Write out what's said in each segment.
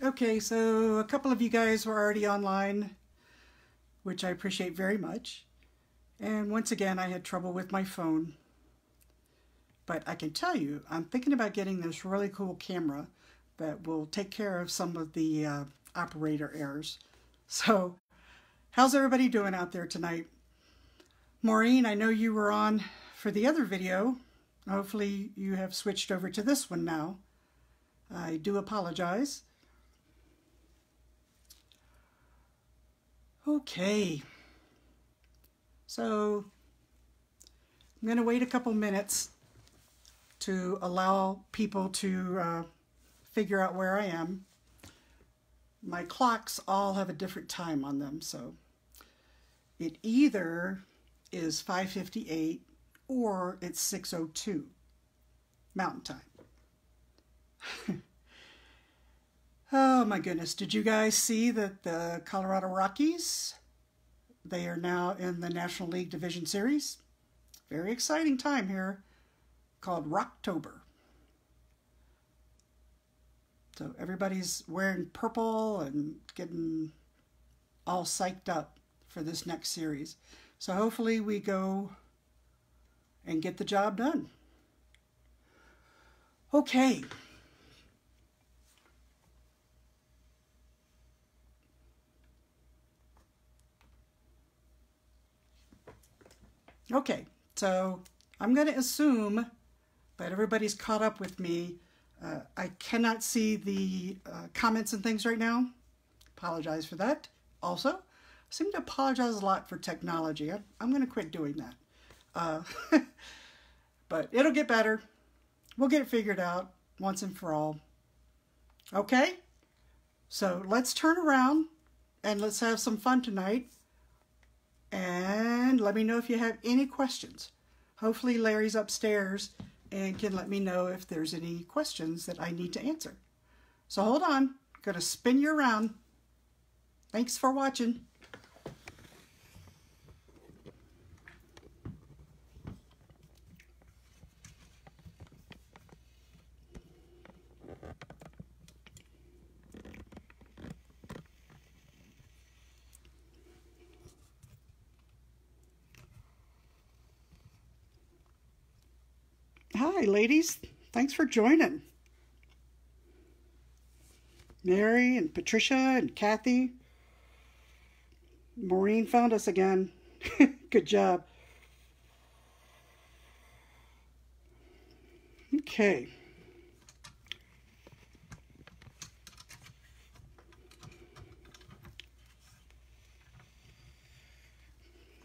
Okay, so a couple of you guys were already online, which I appreciate very much. And once again, I had trouble with my phone. But I can tell you, I'm thinking about getting this really cool camera that will take care of some of the operator errors. So, how's everybody doing out there tonight? Maureen, I know you were on for the other video. Hopefully you have switched over to this one now. I do apologize. Okay, so I'm going to wait a couple minutes to allow people to figure out where I am. My clocks all have a different time on them, so it either is 5:58 or it's 6:02 Mountain Time. Oh my goodness, did you guys see that the Colorado Rockies, they are now in the National League Division Series? Very exciting time here, called Rocktober. So everybody's wearing purple and getting all psyched up for this next series. So hopefully we go and get the job done. Okay. Okay, so I'm going to assume that everybody's caught up with me. I cannot see the comments and things right now. Apologize for that. Also, I seem to apologize a lot for technology. I'm going to quit doing that. But it'll get better. We'll get it figured out once and for all. Okay? So let's turn around and let's have some fun tonight. And let me know if you have any questions. Hopefully Larry's upstairs and can let me know if there's any questions that I need to answer. So hold on, I'm going to spin you around. Thanks for watching. Hi, ladies. Thanks for joining. Mary and Patricia and Kathy. Maureen found us again. Good job. Okay.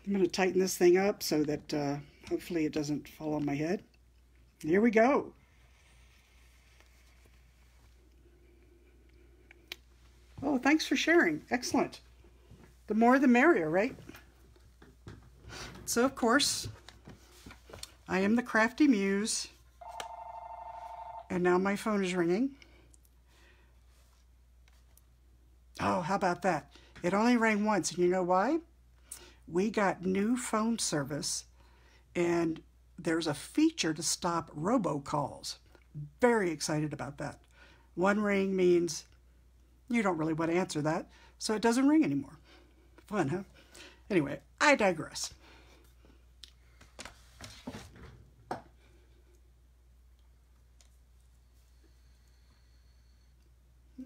I'm going to tighten this thing up so that hopefully it doesn't fall on my head. Here we go. Oh, thanks for sharing. Excellent. The more the merrier, right? So, of course, I am the crafty muse. And now my phone is ringing. Oh, how about that? It only rang once, and you know why? We got new phone service, and there's a feature to stop robocalls. Very excited about that. One ring means you don't really want to answer that, so it doesn't ring anymore. Fun, huh? Anyway, I digress.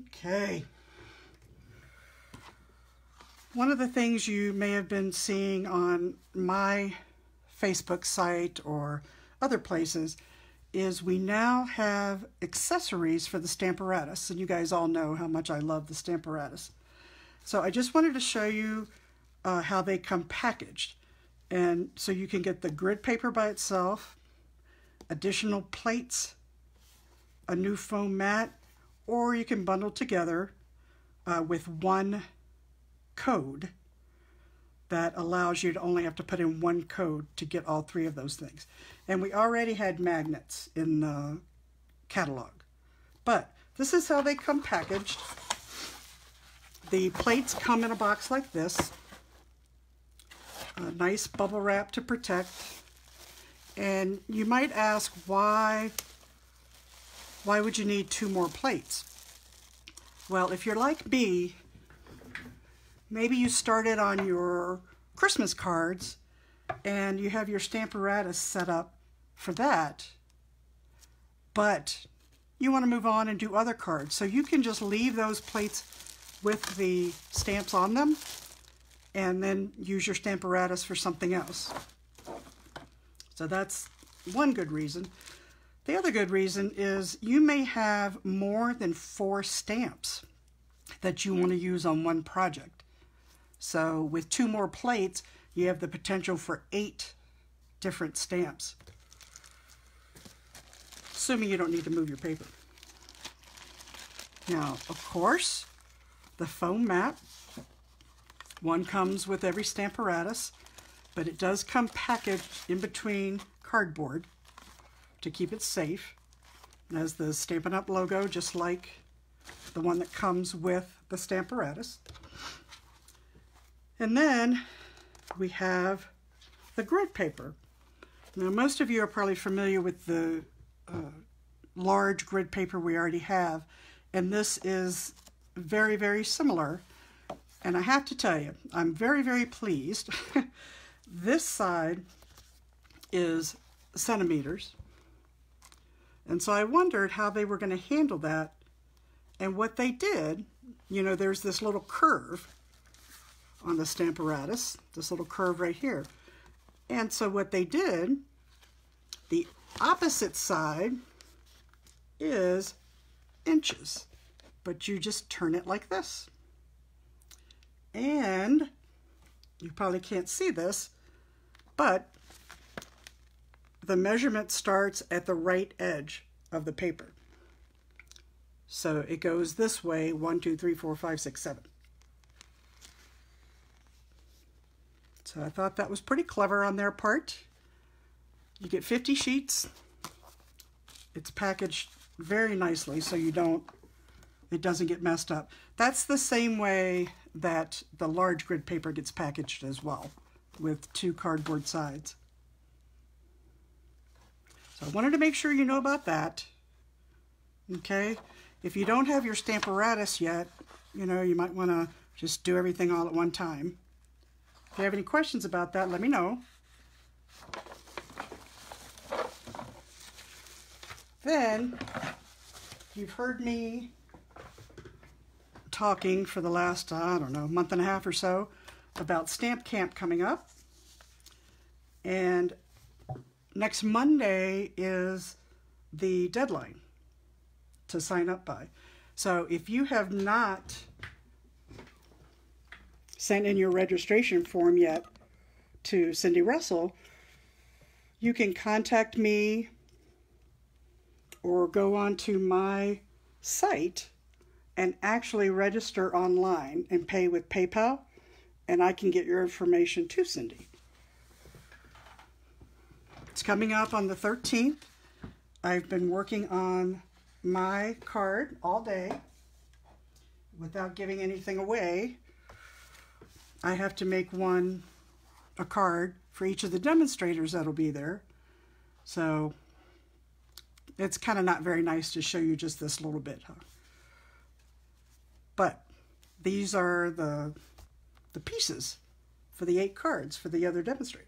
Okay. One of the things you may have been seeing on my Facebook site or other places is we now have accessories for the Stamparatus, and you guys all know how much I love the Stamparatus. So I just wanted to show you how they come packaged, and so you can get the grid paper by itself, additional plates, a new foam mat, or you can bundle together with one code that allows you to only have to put in one code to get all three of those things. And we already had magnets in the catalog. But this is how they come packaged. The plates come in a box like this. A nice bubble wrap to protect. And you might ask, why would you need 2 more plates? Well, if you're like me, maybe you started on your Christmas cards and you have your Stamparatus set up for that, but you want to move on and do other cards. So you can just leave those plates with the stamps on them and then use your Stamparatus for something else. So that's one good reason. The other good reason is you may have more than 4 stamps that you want to use on one project. So with 2 more plates, you have the potential for 8 different stamps, assuming you don't need to move your paper. Now, of course, the foam mat, one comes with every Stamparatus, but it does come packaged in between cardboard to keep it safe. It has the Stampin' Up logo, just like the one that comes with the Stamparatus. And then we have the grid paper. Now, most of you are probably familiar with the large grid paper we already have, and this is very, very similar. And I have to tell you, I'm very, very pleased. This side is centimeters, and so I wondered how they were going to handle that. And what they did, you know, there's this little curve on the Stamparatus, this little curve right here. And so what they did, the opposite side is inches, but you just turn it like this. And you probably can't see this, but the measurement starts at the right edge of the paper. So it goes this way, 1, 2, 3, 4, 5, 6, 7. So I thought that was pretty clever on their part. You get 50 sheets. It's packaged very nicely so it doesn't get messed up. That's the same way that the large grid paper gets packaged as well, with 2 cardboard sides. So I wanted to make sure you know about that. Okay, if you don't have your Stamparatus yet, you know, you might want to just do everything all at one time. If you have any questions about that, let me know. Then, you've heard me talking for the last, I don't know, month and a half or so about Stamp Camp coming up. And next Monday is the deadline to sign up by. So if you have not sent in your registration form yet to Cindy Russell, you can contact me or go onto my site and actually register online and pay with PayPal, and I can get your information to Cindy. It's coming up on the 13th. I've been working on my card all day without giving anything away. I have to make a card for each of the demonstrators that'll be there. So it's kind of not very nice to show you just this little bit, huh? But these are the pieces for the 8 cards for the other demonstrators.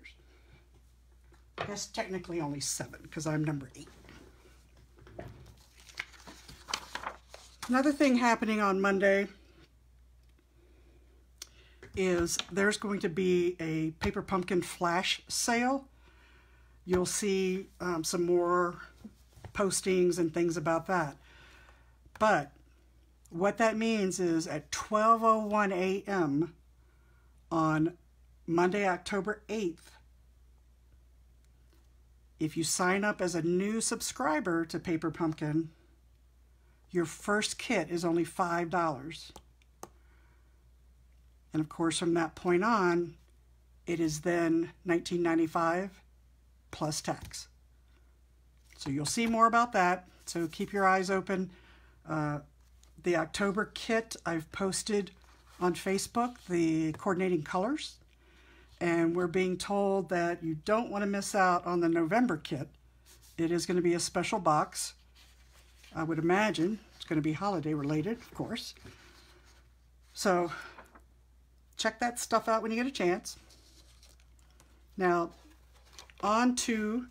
I guess technically only 7 because I'm number 8. Another thing happening on Monday is there's going to be a Paper Pumpkin flash sale. You'll see some more postings and things about that. But what that means is at 12:01 a.m. on Monday, October 8th, if you sign up as a new subscriber to Paper Pumpkin, your first kit is only $5. And of course, from that point on, it is then $19.95 plus tax. So you'll see more about that. So keep your eyes open. The October kit, I've posted on Facebook, the coordinating colors. And we're being told that you don't want to miss out on the November kit. It is going to be a special box, I would imagine, It's going to be holiday related, of course. So check that stuff out when you get a chance. Now, on to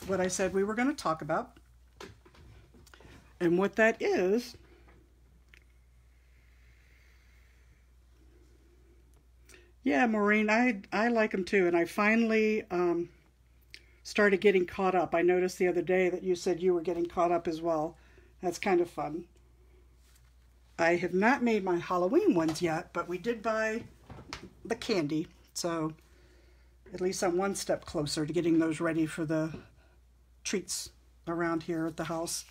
what I said we were going to talk about. And what that is, yeah, Maureen, I like them too. And I finally started getting caught up. I noticed the other day that you said you were getting caught up as well. That's kind of fun. I have not made my Halloween ones yet, but we did buy the candy. So at least I'm one step closer to getting those ready for the treats around here at the house.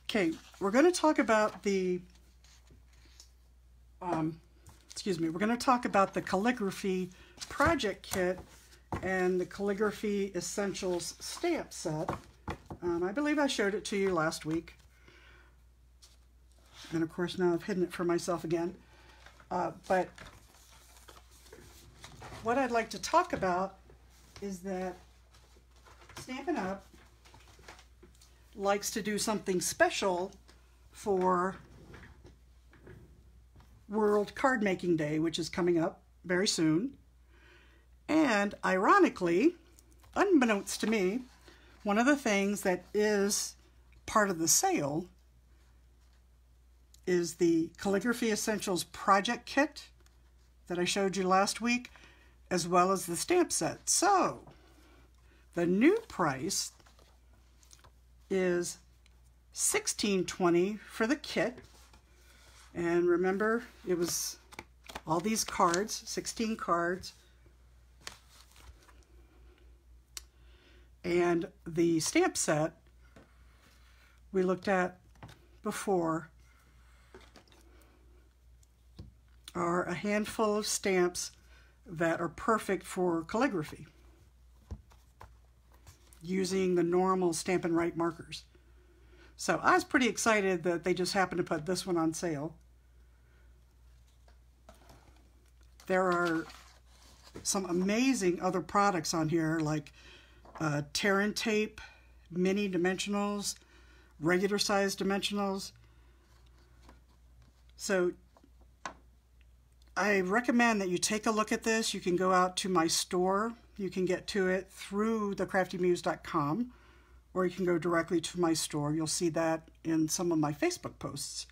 Okay, we're going to talk about the, we're going to talk about the Calligraphy Project Kit and the Calligraphy Essentials Stamp Set. I believe I showed it to you last week. And of course now I've hidden it for myself again. But what I'd like to talk about is that Stampin' Up! Likes to do something special for World Card Making Day, which is coming up very soon. And ironically, unbeknownst to me, one of the things that is part of the sale is the Calligraphy Essentials Project Kit that I showed you last week, as well as the stamp set. So the new price is $16.20 for the kit. And remember, it was all these cards, 16 cards. And the stamp set we looked at before are a handful of stamps that are perfect for calligraphy using the normal Stampin' Write markers. So I was pretty excited that they just happened to put this one on sale. There are some amazing other products on here, like tear and tape, mini dimensionals, regular size dimensionals. So I recommend that you take a look at this. You can go out to my store. You can get to it through thecraftymuse.com, or you can go directly to my store. You'll see that in some of my Facebook posts.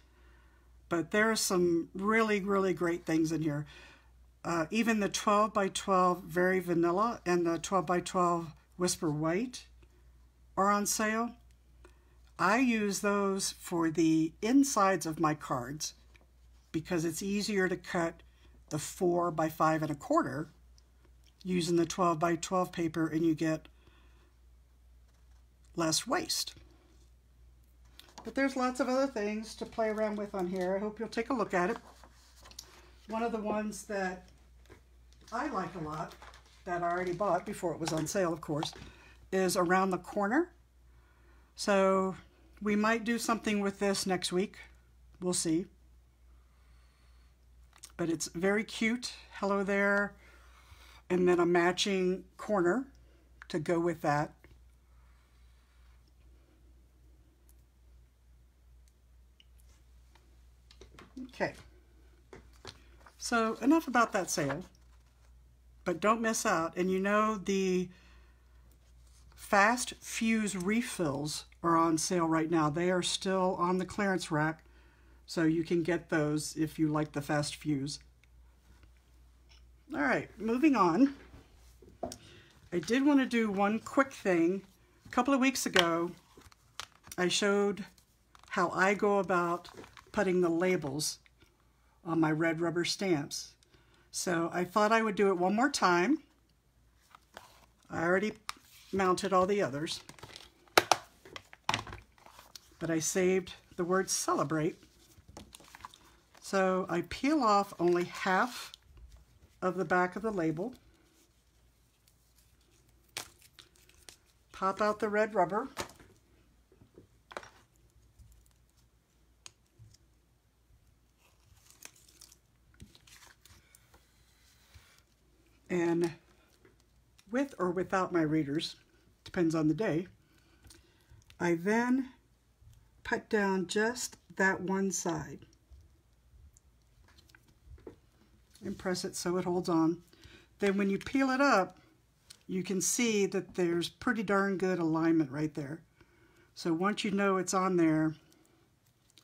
But there are some really, really great things in here. Even the 12 by 12 Very Vanilla and the 12 by 12 Whisper White are on sale. I use those for the insides of my cards because it's easier to cut the 4 by 5 1/4 using the 12 by 12 paper, and you get less waste. But there's lots of other things to play around with on here. I hope you'll take a look at it. One of the ones that I like a lot, that I already bought before it was on sale, of course, is Around the Corner. So we might do something with this next week. We'll see. But it's very cute. Hello there. And then a matching corner to go with that. Okay. So enough about that sale. But don't miss out. And you know, the Fast Fuse refills are on sale right now. They are still on the clearance rack, so you can get those if you like the Fast Fuse. All right, moving on. I did want to do one quick thing. A couple of weeks ago, I showed how I go about putting the labels on my red rubber stamps. So I thought I would do it one more time. I already mounted all the others, but I saved the word celebrate. So I peel off only half of the back of the label, pop out the red rubber, and with or without my readers, depends on the day, I then put down just that one side and press it so it holds on. Then when you peel it up, you can see that there's pretty darn good alignment right there. So once you know it's on there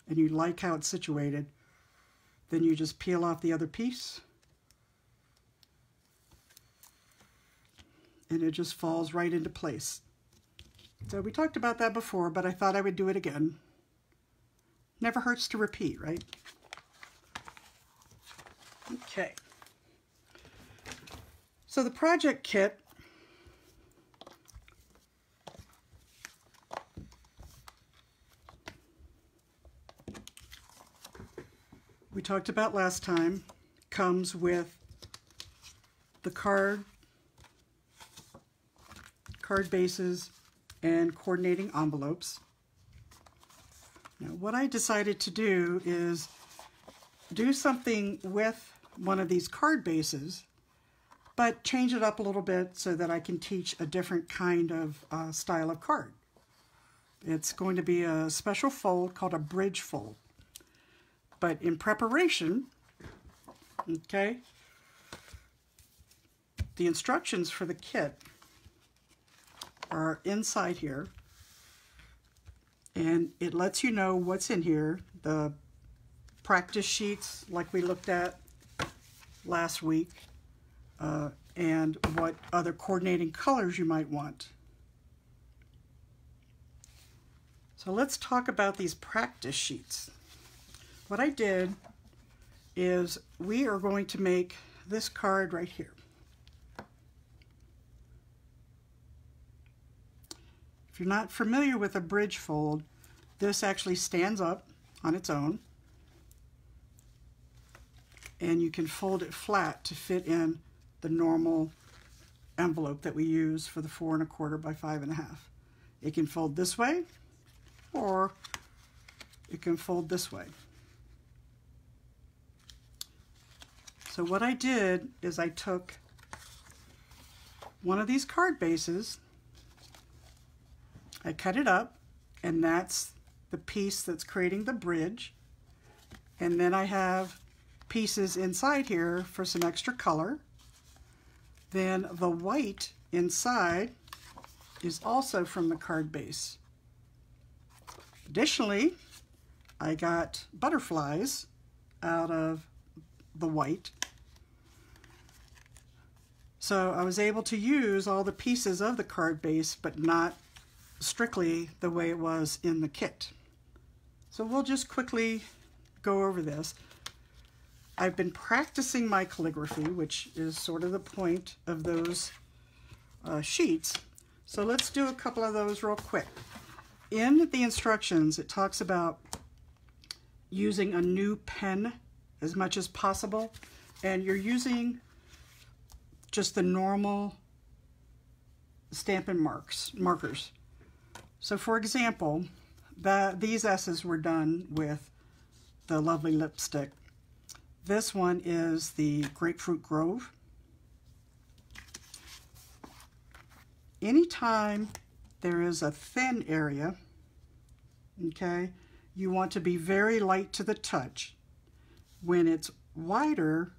and you like how it's situated, then you just peel off the other piece and it just falls right into place. So we talked about that before, but I thought I would do it again. Never hurts to repeat, right? Okay. So the project kit we talked about last time comes with the card bases and coordinating envelopes. Now what I decided to do is do something with one of these card bases, but change it up a little bit so that I can teach a different kind of style of card. It's going to be a special fold called a bridge fold. But in preparation, okay, the instructions for the kit are inside here, and it lets you know what's in here. The practice sheets like we looked at last week, and what other coordinating colors you might want. So let's talk about these practice sheets. What I did is we are going to make this card right here. If you're not familiar with a bridge fold, this actually stands up on its own, and you can fold it flat to fit in the normal envelope that we use for the 4 1/4 by 5 1/2. It can fold this way, or it can fold this way. So what I did is I took one of these card bases, I cut it up, and that's the piece that's creating the bridge. And then I have pieces inside here for some extra color. Then the white inside is also from the card base. Additionally, I got butterflies out of the white. So I was able to use all the pieces of the card base, but not strictly the way it was in the kit. So we'll just quickly go over this. I've been practicing my calligraphy, which is sort of the point of those sheets. So let's do a couple of those real quick. In the instructions, it talks about using a new pen as much as possible, and you're using just the normal Stampin' markers. So for example, these S's were done with the lovely lipstick. This one is the Grapefruit Grove. Anytime there is a thin area, okay, you want to be very light to the touch. When it's wider,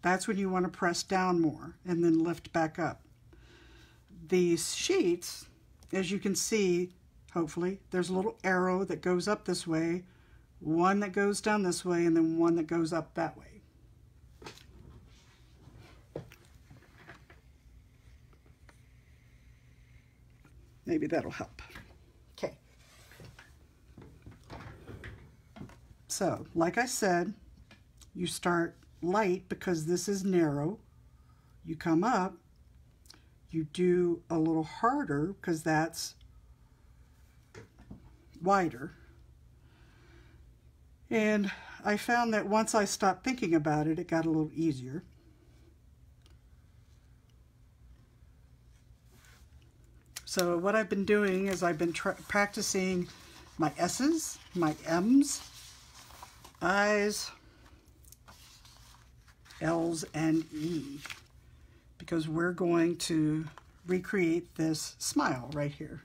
that's when you want to press down more and then lift back up. These sheets, as you can see, hopefully, there's a little arrow that goes up this way, one that goes down this way, and then one that goes up that way. Maybe that'll help. Okay. So, like I said, you start light because this is narrow. You come up, you do a little harder because that's wider. And I found that once I stopped thinking about it, it got a little easier. So what I've been doing is I've been practicing my S's, my M's, I's, L's, and E, because we're going to recreate this smile right here.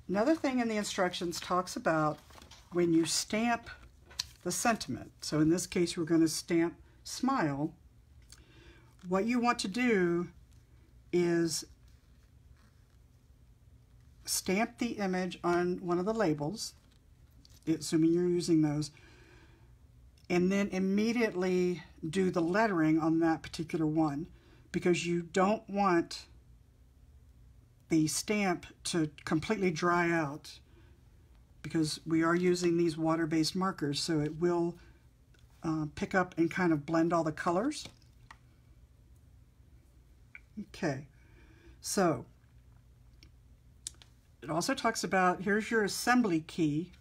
Another thing in the instructions talks about when you stamp the sentiment. So in this case, we're going to stamp smile. What you want to do is stamp the image on one of the labels, assuming you're using those, and then immediately do the lettering on that particular one, because you don't want the stamp to completely dry out, because we are using these water-based markers, so it will pick up and kind of blend all the colors. Okay, so it also talks about, here's your assembly key,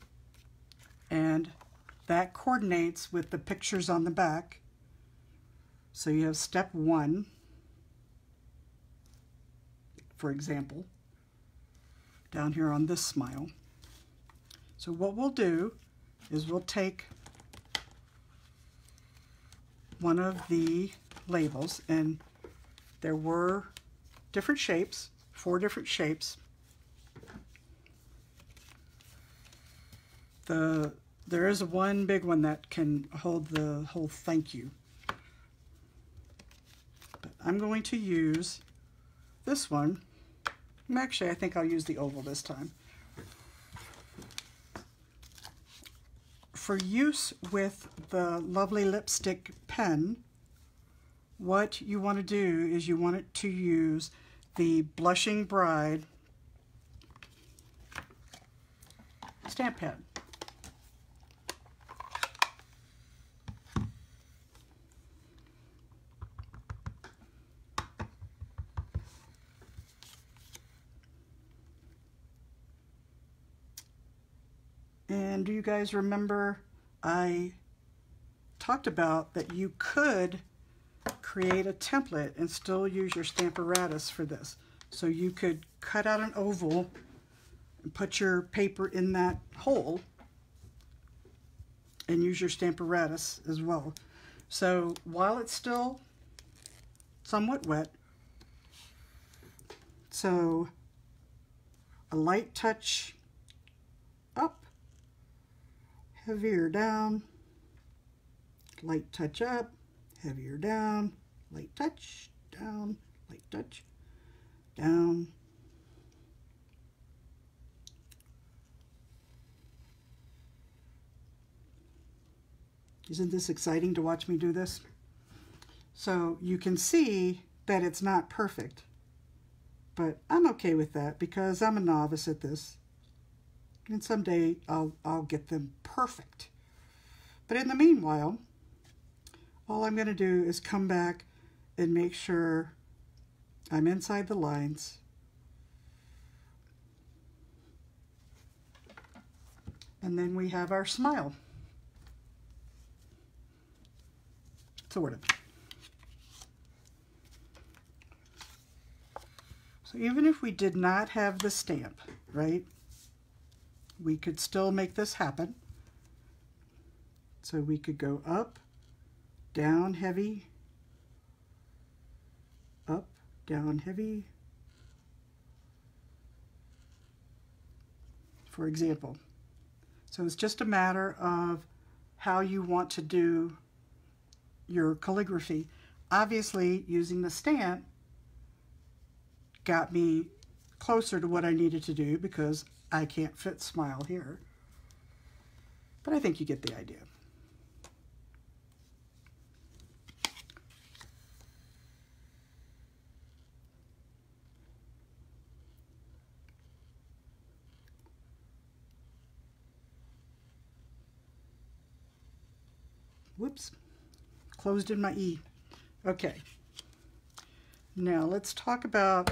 and that coordinates with the pictures on the back. So you have step 1, for example, down here on this smile. So what we'll do is we'll take one of the labels, and there were different shapes, 4 different shapes. There is one big one that can hold the whole thank you. But I'm going to use this one. Actually, I think I'll use the oval this time. For use with the lovely lipstick pen, what you want to do is you want it to use the Blushing Bride stamp pad. And do you guys remember I talked about that you could create a template and still use your Stamparatus for this? So you could cut out an oval and put your paper in that hole and use your Stamparatus as well. So while it's still somewhat wet, so a light touch up, heavier down, light touch up, heavier down, light touch, down, light touch, down. Isn't this exciting to watch me do this? So you can see that it's not perfect, but I'm okay with that because I'm a novice at this. And someday I'll get them perfect. But in the meanwhile, all I'm going to do is come back and make sure I'm inside the lines. And then we have our smile. Sort of. So even if we did not have the stamp, right? We could still make this happen. So we could go up, down heavy, up, down heavy. For example. So it's just a matter of how you want to do your calligraphy. Obviously, using the stamp got me closer to what I needed to do because I can't fit smile here. But I think you get the idea. Whoops, closed in my E. Okay, now let's talk about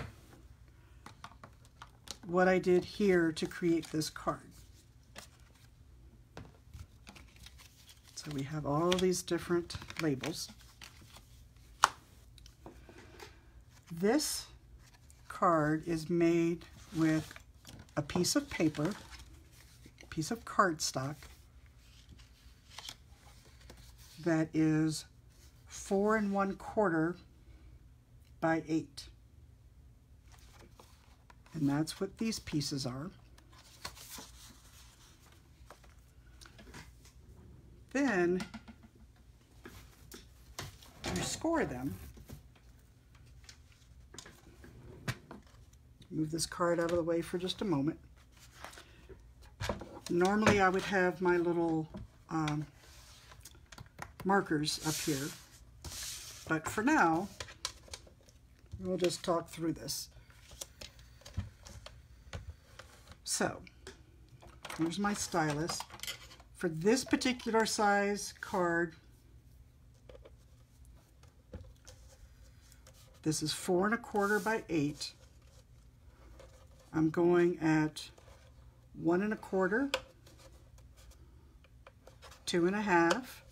what I did here to create this card. So we have all these different labels. This card is made with a piece of paper, a piece of cardstock that is 4 1/4 by 8. And that's what these pieces are. then you score them. Move this card out of the way for just a moment. Normally I would have my little markers up here, but for now we'll just talk through this. So here's my stylus. For this particular size card, this is 4 1/4 by 8. I'm going at 1 1/4, 2 1/2,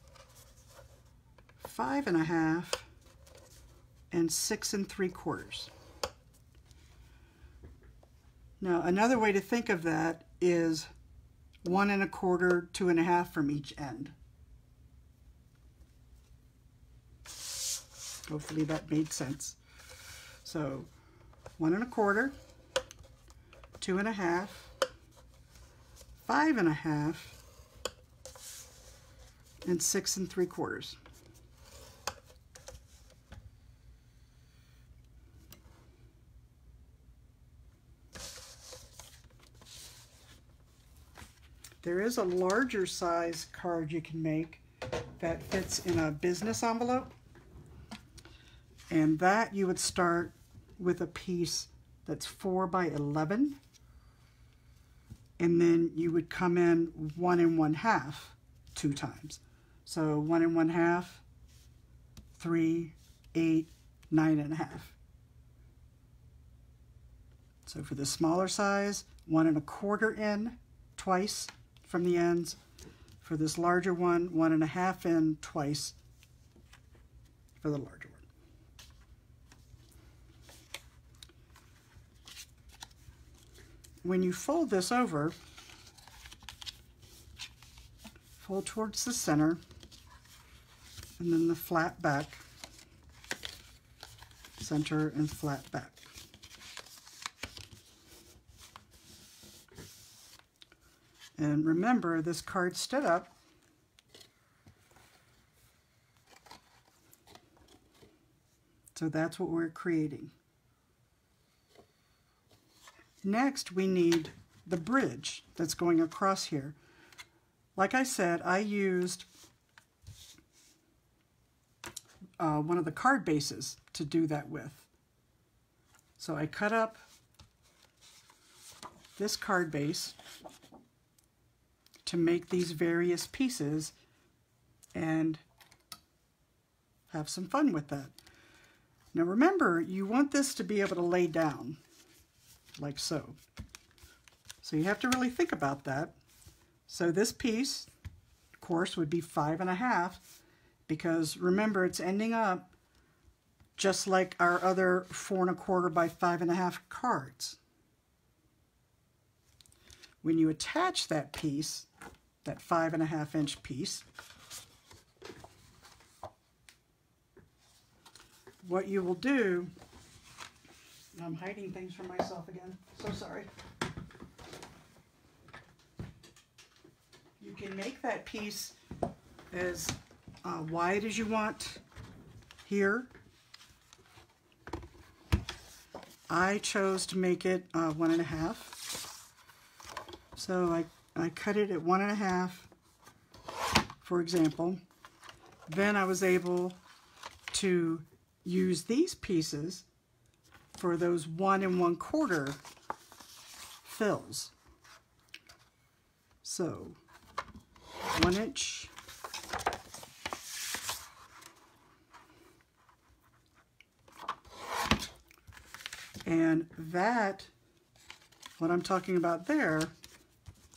5 1/2, and 6 3/4. Now another way to think of that is 1 1/4, 2 1/2 from each end. Hopefully that made sense. So 1 1/4, 2 1/2, 5 1/2, and 6 3/4. There is a larger size card you can make that fits in a business envelope, and that you would start with a piece that's 4 by 11, and then you would come in 1 1/2 2 times. So 1 1/2, 3, 8, 9 1/2. So for the smaller size, 1 1/4 in twice from the ends. For this larger one, 1 1/2 in twice for the larger one. When you fold this over, fold towards the center, and then the flat back, center and flat back. And remember, this card stood up. So that's what we're creating. Next, we need the bridge that's going across here. Like I said, I used one of the card bases to do that with. So I cut up this card base to make these various pieces and have some fun with that. Now remember, you want this to be able to lay down like so. So you have to really think about that. So this piece, of course, would be 5 1/2, because remember, it's ending up just like our other 4 1/4 by 5 1/2 cards. When you attach that piece, that 5 1/2 inch piece, what you will do, I'm hiding things from myself again, so sorry. You can make that piece as wide as you want here. I chose to make it 1 1/2. So I cut it at 1 1/2, for example. Then I was able to use these pieces for those 1 1/4 fills. So 1 inch, and that, what I'm talking about there,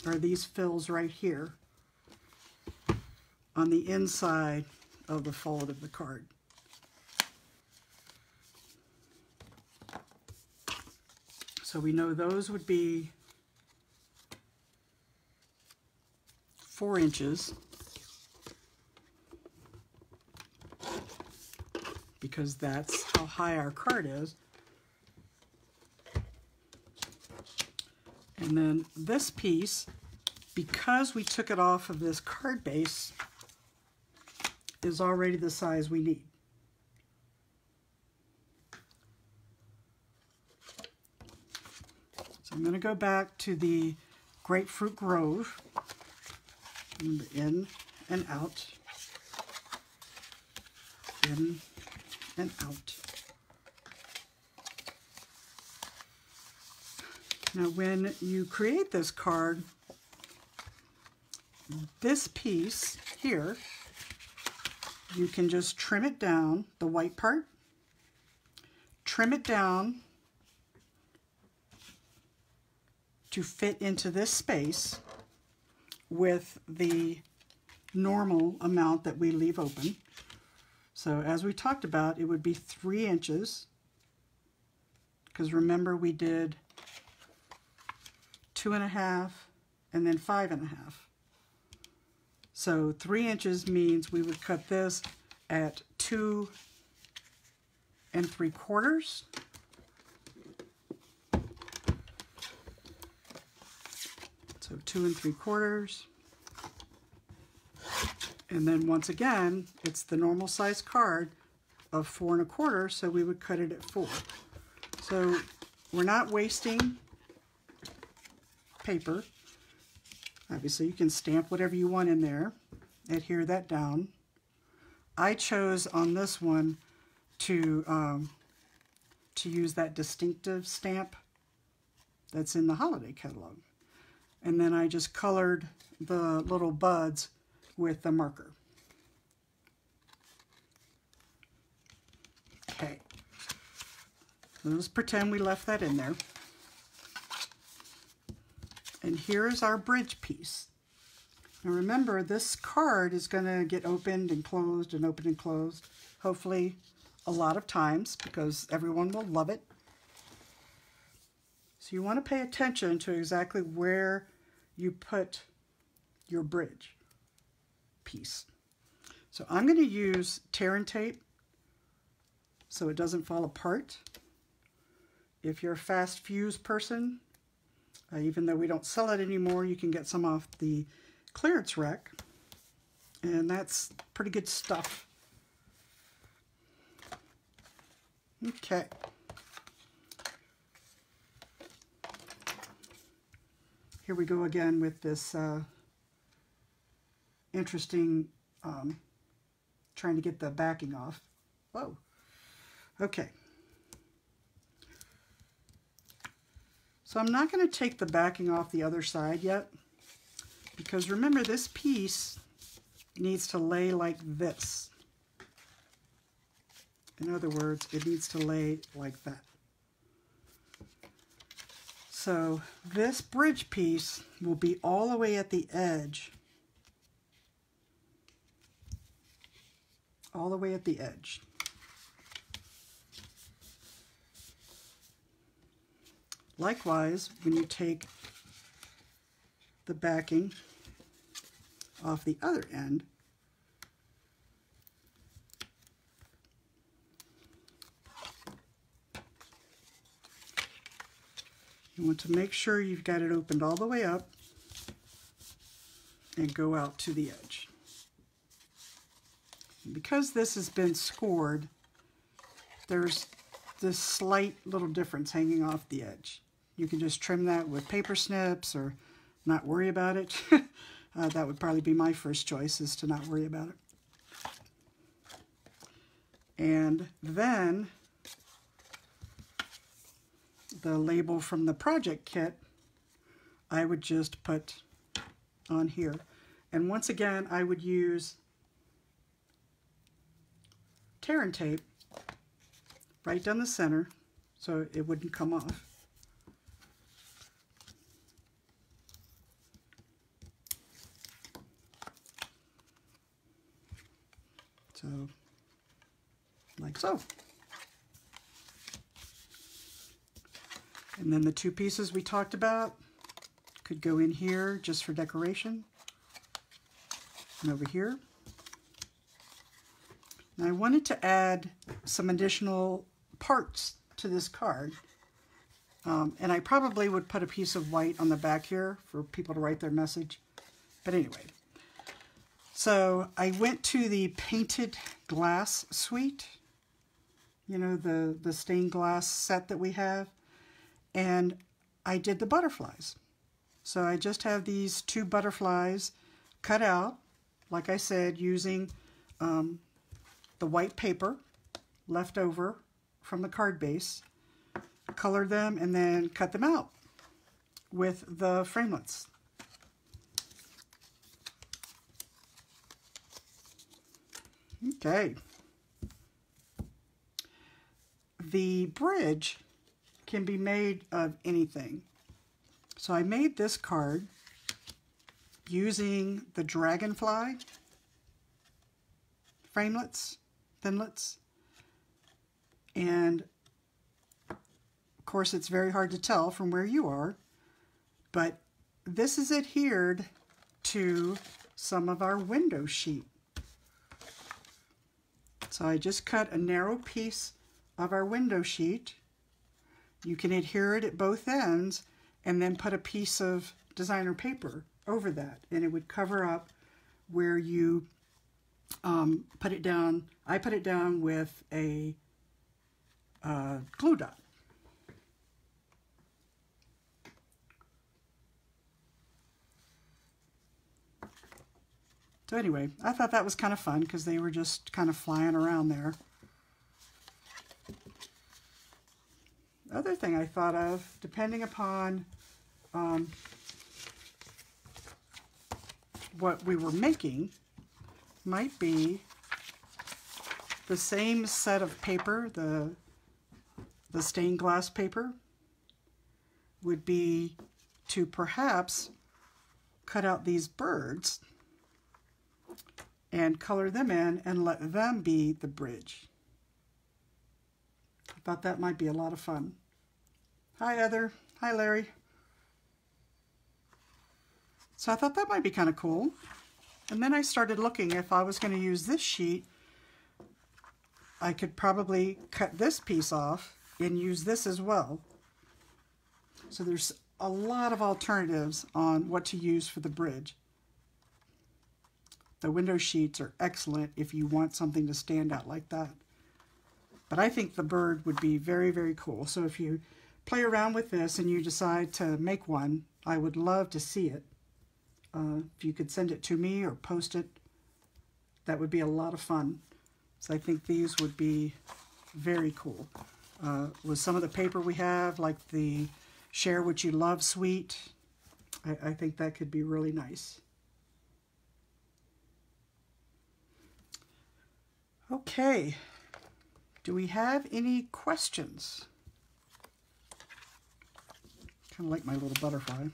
are these fills right here on the inside of the fold of the card. So we know those would be 4 inches, because that's how high our card is. And then this piece, because we took it off of this card base, is already the size we need. So I'm going to go back to the Grapefruit Grove, in and out, in and out. Now when you create this card, this piece here, you can just trim it down, the white part, trim it down to fit into this space with the normal amount that we leave open. So as we talked about, it would be 3 inches, because remember we did 2.5 and then 5.5. So 3 inches means we would cut this at 2 3/4. So 2 3/4. And then once again, it's the normal size card of 4 1/4, so we would cut it at 4. So we're not wasting paper. Obviously, you can stamp whatever you want in there, adhere that down. I chose on this one to use that distinctive stamp that's in the holiday catalog. And then I just colored the little buds with the marker. Okay, so let's pretend we left that in there. And here's our bridge piece. Now remember, this card is going to get opened and closed and opened and closed, hopefully a lot of times, because everyone will love it. So you want to pay attention to exactly where you put your bridge piece. So I'm going to use tear and tape so it doesn't fall apart. If you're a fast fuse person, even though we don't sell it anymore, you can get some off the clearance rack, and that's pretty good stuff. Okay. Here we go again with this interesting, trying to get the backing off. Whoa. Okay. So I'm not going to take the backing off the other side yet, because remember, this piece needs to lay like this. In other words, it needs to lay like that. So this bridge piece will be all the way at the edge. All the way at the edge. Likewise, when you take the backing off the other end, you want to make sure you've got it opened all the way up and go out to the edge. Because this has been scored, there's this slight little difference hanging off the edge. You can just trim that with paper snips or not worry about it. That would probably be my first choice, is to not worry about it. And then the label from the project kit, I would just put on here. And once again, I would use tear and tape right down the center so it wouldn't come off. So, like so. And then the two pieces we talked about could go in here just for decoration. And over here. Now I wanted to add some additional parts to this card. And I probably would put a piece of white on the back here for people to write their message. But anyway. So I went to the painted glass suite, you know, the stained glass set that we have, and I did the butterflies. So I just have these 2 butterflies cut out, like I said, using the white paper left over from the card base, colored them, and then cut them out with the framelits. Okay. The bridge can be made of anything. So I made this card using the dragonfly framelits, thinlits, and of course it's very hard to tell from where you are, but this is adhered to some of our window sheet. So I just cut a narrow piece of our window sheet. You can adhere it at both ends and then put a piece of designer paper over that, and it would cover up where you put it down. I put it down with a glue dot. So anyway, I thought that was kind of fun because they were just kind of flying around there. Other thing I thought of, depending upon what we were making, might be the same set of paper, the stained glass paper, would be to perhaps cut out these birds and color them in and let them be the bridge. I thought that might be a lot of fun. Hi, Heather. Hi, Larry. So I thought that might be kind of cool. And then I started looking, if I was going to use this sheet, I could probably cut this piece off and use this as well. So there's a lot of alternatives on what to use for the bridge. The window sheets are excellent if you want something to stand out like that. But I think the bird would be very, very cool. So if you play around with this and you decide to make one, I would love to see it. If you could send it to me or post it, that would be a lot of fun. So I think these would be very cool. With some of the paper we have, like the Share What You Love suite, I think that could be really nice. Okay, do we have any questions? Kind of like my little butterfly.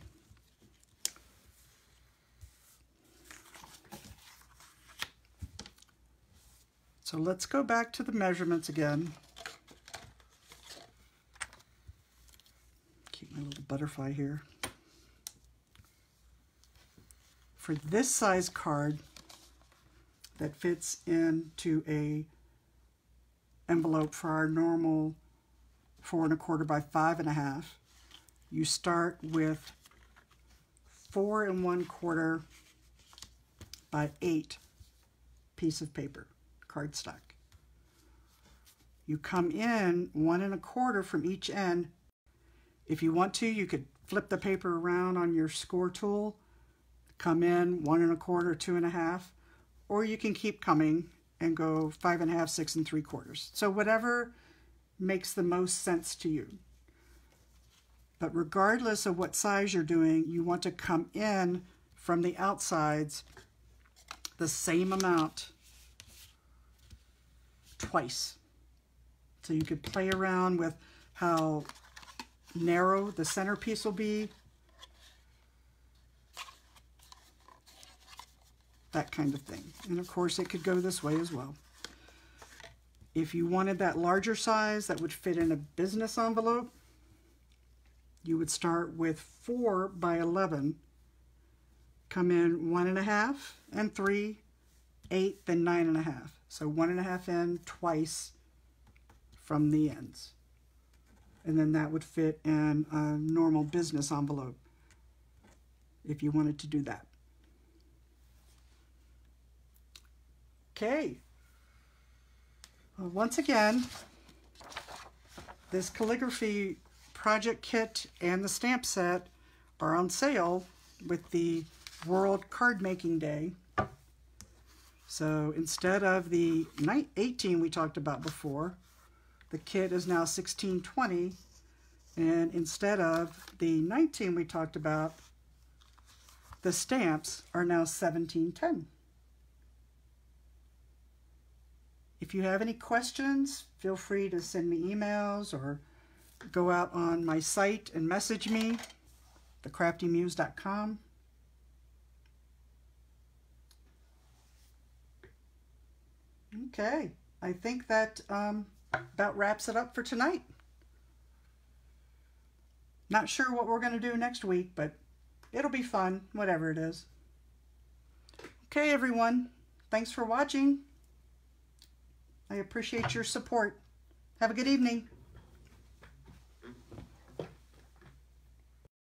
So let's go back to the measurements again. Keep my little butterfly here. For this size card that fits into a envelope for our normal 4 1/4 by 5 1/2, you start with 4 1/4 by 8 piece of paper, cardstock. You come in 1 1/4 from each end. If you want to, you could flip the paper around on your score tool, come in 1 1/4, 2 1/2, or you can keep coming and go 5 1/2, 6 3/4. So whatever makes the most sense to you. But regardless of what size you're doing, you want to come in from the outsides the same amount twice. So you could play around with how narrow the centerpiece will be. That kind of thing. And of course it could go this way as well. If you wanted that larger size that would fit in a business envelope, you would start with 4 by 11, come in 1 1/2 and 3, 8, then 9 1/2. So 1 1/2 in twice from the ends. And then that would fit in a normal business envelope if you wanted to do that. Okay. Well, once again, this Calligraphy Project Kit and the stamp set are on sale with the World Card Making Day. So instead of the 18 we talked about before, the kit is now $16.20, and instead of the 19 we talked about, the stamps are now $17.10. If you have any questions, feel free to send me emails or go out on my site and message me, thecraftymuse.com. Okay, I think that about wraps it up for tonight. Not sure what we're going to do next week, but it'll be fun, whatever it is. Okay, everyone, thanks for watching. I appreciate your support. Have a good evening.